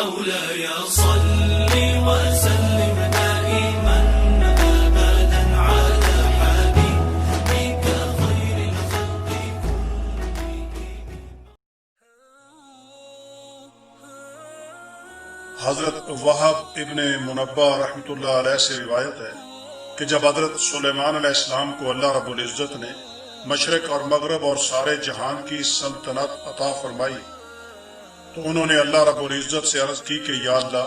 مولاي صل وسلم دائما أبدا على حبيبك خير الخلق كلهم. حضرت وہب ابن منبہ رحمۃ اللہ علیہ سے روایت ہے کہ جب حضرت سلیمان علیہ السلام کو اللہ رب العزت نے مشرق اور مغرب اور سارے جہان کی سلطنت عطا فرمائی تو انہوں نے اللہ رب العزت سے عرض کی کہ یا اللہ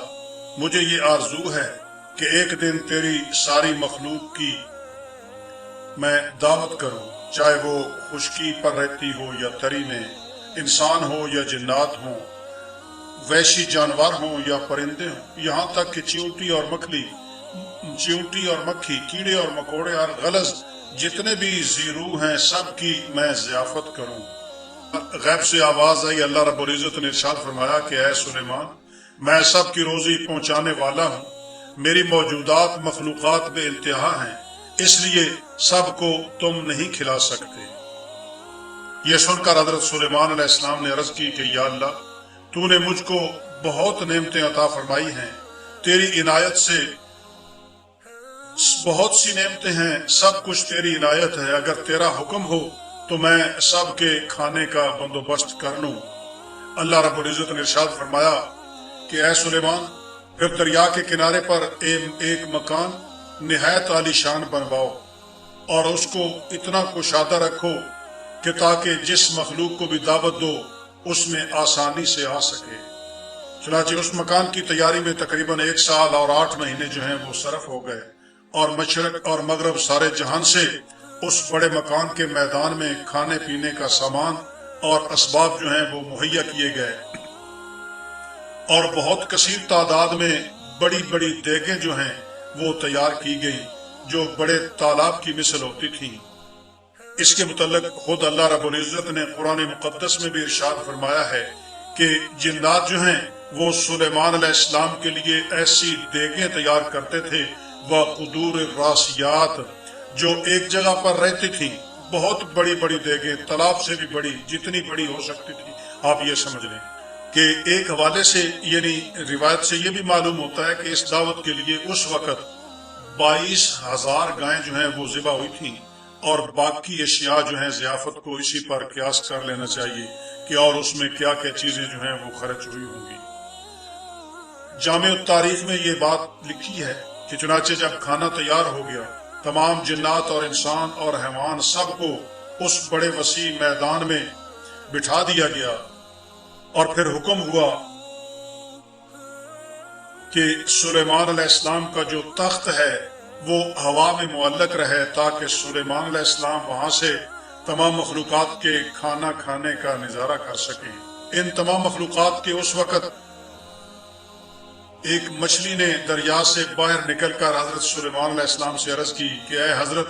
مجھے یہ آرزو ہے کہ ایک دن تیری ساری مخلوق کی میں دعوت کروں، چاہے وہ خشکی پر رہتی ہو یا تری میں، انسان ہو یا جنات ہوں، وحشی جانور ہوں یا پرندے ہوں، یہاں تک کہ چیونٹی اور مکھی، کیڑے اور مکوڑے اور غلظ جتنے بھی زیرو ہیں سب کی میں ضیافت کروں۔ غیب سے آواز آئی، اللہ رب العزت نے ارشاد فرمایا کہ اے سلیمان میں سب کی روزی پہنچانے والا ہوں، میری موجودات مخلوقات بے انتہا ہیں، اس لیے سب کو تم نہیں کھلا سکتے۔ یہ سن کر حضرت سلیمان علیہ السلام نے عرض کی کہ یا اللہ تو نے مجھ کو بہت نعمتیں عطا فرمائی ہیں، تیری عنایت سے بہت سی نعمتیں ہیں، سب کچھ تیری عنایت ہے، اگر تیرا حکم ہو تو میں سب کے کھانے کا بندوبست کر لوں۔ اللہ رب العزت نے ارشاد فرمایا کہ اے سلیمان پھر دریا کے کنارے پر ایک مکان نہایت عالی شان بنواؤ اور اس کو اتنا کشادہ رکھو کہ تاکہ جس مخلوق کو بھی دعوت دو اس میں آسانی سے آ سکے۔ چنانچہ اس مکان کی تیاری میں تقریباً 1 سال اور 8 مہینے جو ہیں وہ صرف ہو گئے اور مشرق اور مغرب سارے جہان سے اس بڑے مکان کے میدان میں کھانے پینے کا سامان اور اسباب جو ہیں وہ مہیا کیے گئے اور بہت کثیر تعداد میں بڑی بڑی دیگیں جو ہیں وہ تیار کی گئی جو بڑے تالاب کی مثل ہوتی تھیں۔ اس کے متعلق خود اللہ رب العزت نے قرآن مقدس میں بھی ارشاد فرمایا ہے کہ جنات جو ہیں وہ سلیمان علیہ السلام کے لیے ایسی دیگیں تیار کرتے تھے وَقُدُورِ الرَّاسِيَاتِ جو ایک جگہ پر رہتی تھیں، بہت بڑی بڑی دیگیں، تالاب سے بھی بڑی، جتنی بڑی ہو سکتی تھی۔ آپ یہ سمجھ لیں کہ ایک حوالے سے یعنی روایت سے یہ بھی معلوم ہوتا ہے کہ اس دعوت کے لیے اس وقت 22,000 گائیں جو ہیں وہ ذبح ہوئی تھیں اور باقی اشیاء جو ہیں ضیافت کو اسی پر قیاس کر لینا چاہیے کہ اور اس میں کیا کیا چیزیں جو ہیں وہ خرچ ہوئی ہوں گی۔ جامع التاریخ میں یہ بات لکھی ہے کہ چنانچہ جب کھانا تیار ہو گیا تمام جنات اور انسان اور حیوان سب کو اس بڑے وسیع میدان میں بٹھا دیا گیا اور پھر حکم ہوا کہ سلیمان علیہ السلام کا جو تخت ہے وہ ہوا میں معلق رہے تاکہ سلیمان علیہ السلام وہاں سے تمام مخلوقات کے کھانا کھانے کا نظارہ کر سکیں۔ ان تمام مخلوقات کے اس وقت ایک مچھلی نے دریا سے باہر نکل کر حضرت سلیمان علیہ السلام سے عرض کی کہ اے حضرت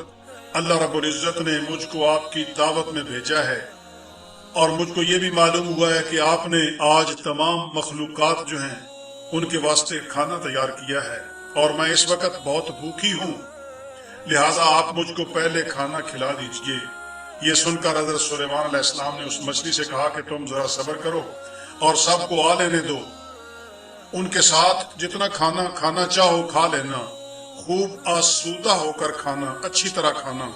اللہ رب العزت نے مجھ کو آپ کی دعوت میں بھیجا ہے اور مجھ کو یہ بھی معلوم ہوا ہے کہ آپ نے آج تمام مخلوقات جو ہیں ان کے واسطے کھانا تیار کیا ہے اور میں اس وقت بہت بھوکی ہوں، لہٰذا آپ مجھ کو پہلے کھانا کھلا دیجئے۔ یہ سن کر حضرت سلیمان علیہ السلام نے اس مچھلی سے کہا کہ تم ذرا صبر کرو اور سب کو آ لینے دو، ان کے ساتھ جتنا کھانا کھانا چاہو کھا لینا، خوب آسودہ ہو کر کھانا، اچھی طرح کھانا۔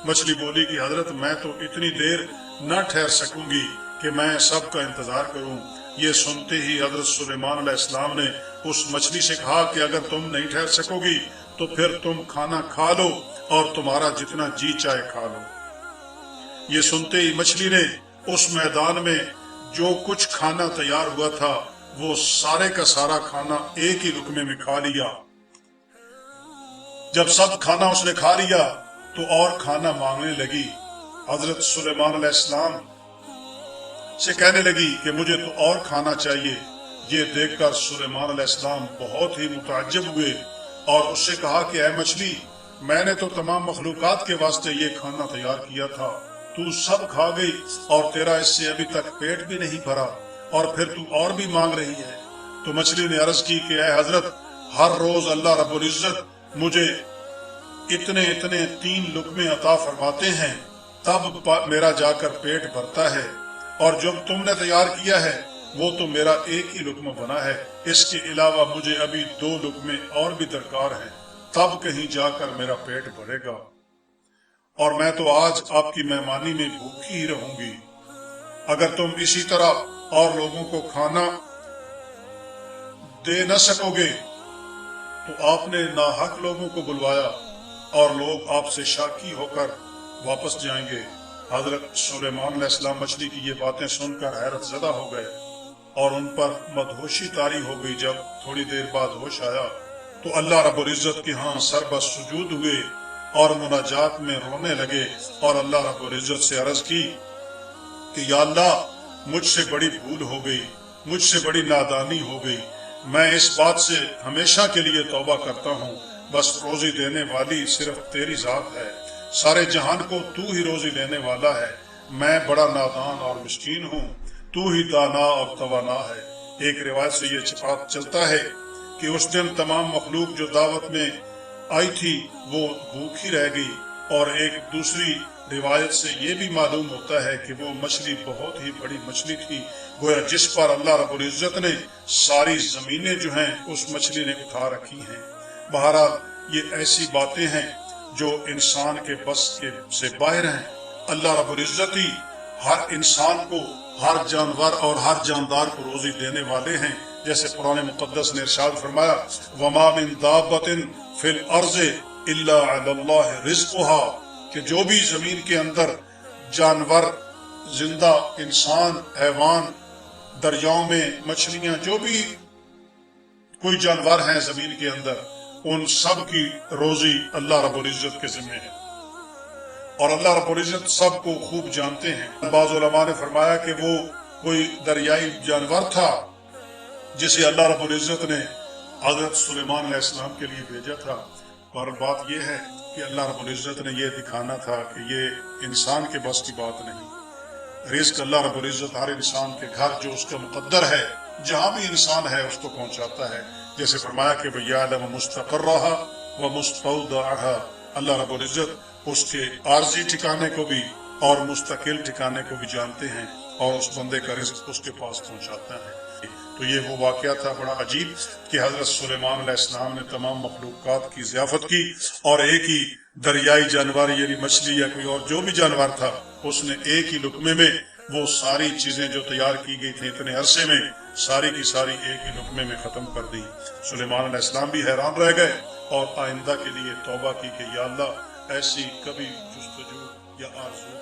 مچھلی بولی کہ حضرت میں تو اتنی دیر نہ ٹھہر سکوں گی کہ میں سب کا انتظار کروں۔ یہ سنتے ہی حضرت سلیمان علیہ السلام نے اس مچھلی سے کہا کہ اگر تم نہیں ٹھہر سکو گی تو پھر تم کھانا کھا لو اور تمہارا جتنا جی چاہے کھا لو۔ یہ سنتے ہی مچھلی نے اس میدان میں جو کچھ کھانا تیار ہوا تھا وہ سارے کا سارا کھانا ایک ہی لقمے میں کھا لیا۔ جب سب کھانا اس نے کھا لیا تو اور کھانا مانگنے لگی۔ حضرت سلیمان علیہ السلام سے کہنے لگی کہ مجھے تو اور کھانا چاہیے۔ یہ دیکھ کر سلیمان علیہ السلام بہت ہی متعجب ہوئے اور اس سے کہا کہ اے مچھلی میں نے تو تمام مخلوقات کے واسطے یہ کھانا تیار کیا تھا، تو سب کھا گئی اور تیرا اس سے ابھی تک پیٹ بھی نہیں بھرا اور پھر تو اور بھی مانگ رہی ہے۔ تو مچھلی نے عرض کی کہ اے حضرت ہر روز اللہ رب العزت مجھے اتنے 3 لقمے عطا فرماتے ہیں تب میرا جا کر پیٹ بھرتا ہے، اور جب تم نے تیار کیا ہے وہ تو میرا ایک ہی لقمہ بنا ہے، اس کے علاوہ مجھے ابھی 2 لقمے اور بھی درکار ہیں، تب کہیں جا کر میرا پیٹ بھرے گا، اور میں تو آج آپ کی مہمانی میں بھوکی ہی رہوں گی۔ اگر تم اسی طرح اور لوگوں کو کھانا دے نہ سکو گے تو آپ نے ناحق لوگوں کو بلوایا اور لوگ آپ سے شاکی ہو کر واپس جائیں گے۔ حضرت سلیمان علیہ السلام مچھلی کی یہ باتیں سن کر حیرت زدہ ہو گئے اور ان پر مدہوشی طاری ہو گئی۔ جب تھوڑی دیر بعد ہوش آیا تو اللہ رب العزت کے ہاں سر بس سجود ہوئے اور مناجات میں رونے لگے اور اللہ رب العزت سے عرض کی کہ یا اللہ، مجھ سے بڑی بھول ہو گئی، مجھ سے بڑی نادانی ہو گئی، میں اس بات سے ہمیشہ کے لیے توبہ کرتا ہوں، بس روزی دینے والی صرف تیری ذات ہے، سارے جہان کو تو ہی روزی دینے والا ہے، میں بڑا نادان اور مسکین ہوں، تو ہی دانا اور توانا ہے۔ ایک روایت سے یہ بات چلتا ہے کہ اس دن تمام مخلوق جو دعوت میں آئی تھی وہ بھوکی رہ گئی، اور ایک دوسری روایت سے یہ بھی معلوم ہوتا ہے کہ وہ مچھلی بہت ہی بڑی مچھلی تھی، گویا جس پر اللہ رب العزت نے ساری زمینیں جو ہیں اس مچھلی نے اٹھا رکھی ہیں۔ بہرحال یہ ایسی باتیں ہیں جو انسان کے بس کے سے باہر ہیں۔ اللہ رب العزت ہی ہر انسان کو، ہر جانور اور ہر جاندار کو روزی دینے والے ہیں، جیسے قرآن مقدس نے ارشاد فرمایا وَمَا مِن دَابَّةٍ فِي الْأَرْضِ إِلَّا عَلَى اللَّهِ رِزْقُهَا، کہ جو بھی زمین کے اندر جانور، زندہ انسان، حیوان، دریاؤں میں مچھلیاں، جو بھی کوئی جانور ہیں زمین کے اندر، ان سب کی روزی اللہ رب العزت کے ذمہ ہے، اور اللہ رب العزت سب کو خوب جانتے ہیں۔ بعض علماء نے فرمایا کہ وہ کوئی دریائی جانور تھا جسے اللہ رب العزت نے حضرت سلیمان علیہ السلام کے لیے بھیجا تھا، اور بات یہ ہے کہ اللہ رب العزت نے یہ دکھانا تھا کہ یہ انسان کے بس کی بات نہیں۔ رزق اللہ رب العزت ہر انسان کے گھر جو اس کا مقدر ہے، جہاں بھی انسان ہے اس کو پہنچاتا ہے، جیسے فرمایا کہ وَيَعْلَمُ مُسْتَقَرَّهَا وَمُسْتَوْدَعَهَا، اللہ رب العزت اس کے عارضی ٹھکانے کو بھی اور مستقل ٹھکانے کو بھی جانتے ہیں، اور اس بندے کا رزق اس کے پاس پہنچاتا ہے۔ تو یہ وہ واقعہ تھا بڑا عجیب کہ حضرت سلیمان علیہ السلام نے تمام مخلوقات کی ضیافت کی، اور ایک ہی دریائی جانور یعنی مچھلی یا کوئی اور جو بھی جانور تھا، اس نے ایک ہی لقمے میں وہ ساری چیزیں جو تیار کی گئی تھیں اتنے عرصے میں، ساری کی ساری ایک ہی لقمے میں ختم کر دی۔ سلیمان علیہ السلام بھی حیران رہ گئے اور آئندہ کے لیے توبہ کی کہ یا اللہ ایسی کبھی جستجو یا آرزو